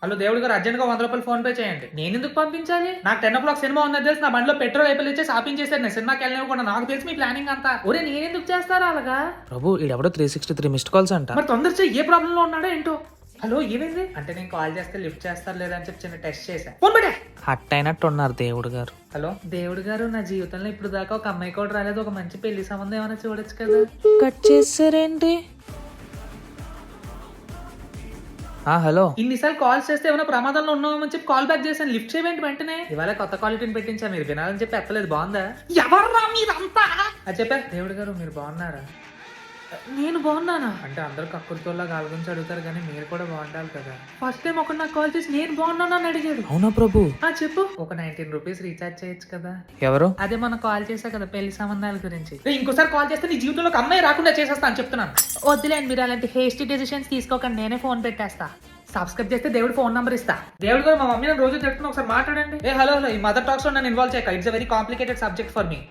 Hello దేవుడు గారు urgent గా 100 రూపాయలు ఫోన్ పే చేయండి. నేను ఎందుకు పంపించాలి? నాకు 10 o'clock సినిమా ఉందని తెలిసి నా బండిలో పెట్రోల్ అయిపోయి ఆపించేసారు. నేను సినిమాకి వెళ్ళినవ్వకుండా నాకు తెలిసి మీ ప్లానింగ్ అంతా. ఒరే నేను ఎందుకు చేస్తారా అలాగా? ప్రభు ఈడెవడో 363 మిస్డ్ కాల్స్ అంట. మరి తొందర చేయి, ఏ ప్రాబ్లం లో ఉన్నాడో ఏంటో. హలో ఏమైంది అంటే నేను కాల్ చేస్తే లిఫ్ట్ చేస్తారు లేదా అని చెప్పి చిన్న టెస్ట్ చేశా. ఫోన్ పెట్టే. హట్ అయినట్టున్నారు దేవుడు గారు. హలో దేవుడు గారు, నా జీవితంలో ఇప్పుడు దాకా ఒక అమ్మాయి కూడా రాలేదు. ఒక మంచి పెళ్లి సంబంధం ఏమైనా చూడొచ్చు కదా. కట్ చేసారేంటి? హలో. ఇన్నిసార్లు కాల్ చేస్తే ఏమైనా ప్రమాదంలో ఉన్నామని చెప్పి కాల్ బ్యాక్ చేశాను. లిఫ్ట్ చేయవేంటి వెంటనే? ఇవాళ కొత్త క్వాలిటీని పెట్టించా, మీరు వినాలని చెప్పి ఎత్తలేదు. బాగుందా? ఎవర్రా మీరంతా అది చెప్పా. దేవుడు గారు మీరు బాగున్నారా? నేను బాగున్నానా అంటే అందరూ కక్కుర్తోలా గాలి గురించి అడుగుతారు కానీ మీరు కూడా బాగుండాలి కదా. ఫస్ట్ టైం ఒకటి నాకు కాల్ చేసి నేను బాగున్నాను అని అడిగాడు. అవునా ప్రభు? చెప్పు. ఒక 19 రూపీస్ రీఛార్జ్ చేయొచ్చు కదా. ఎవరు? అదే మనం కాల్ చేసా కదా పెళ్లి సంబంధాల గురించి. ఇంకోసారి కాల్ చేస్తే నీ జీవితంలో అమ్మాయి రాకుండా చేసేస్తా అని చెప్తున్నాను. వద్దులేండి మీరు అలాంటి హేస్టీ డెసిషన్స్ తీసుకోకండి, నేనే ఫోన్ పెట్టేస్తా. సబ్స్క్రైబ్ చేస్తే దేవుడు ఫోన్ నంబర్ ఇస్తా. దేవుడు గారు మా మమ్మీ రోజు చెప్తున్నా, ఒకసారి మాట్లాడండి. హలో ఈ మదర్ టాక్స్ లో నన్ను ఇన్వాల్వ్ చేయక. It's a very complicated subject for me.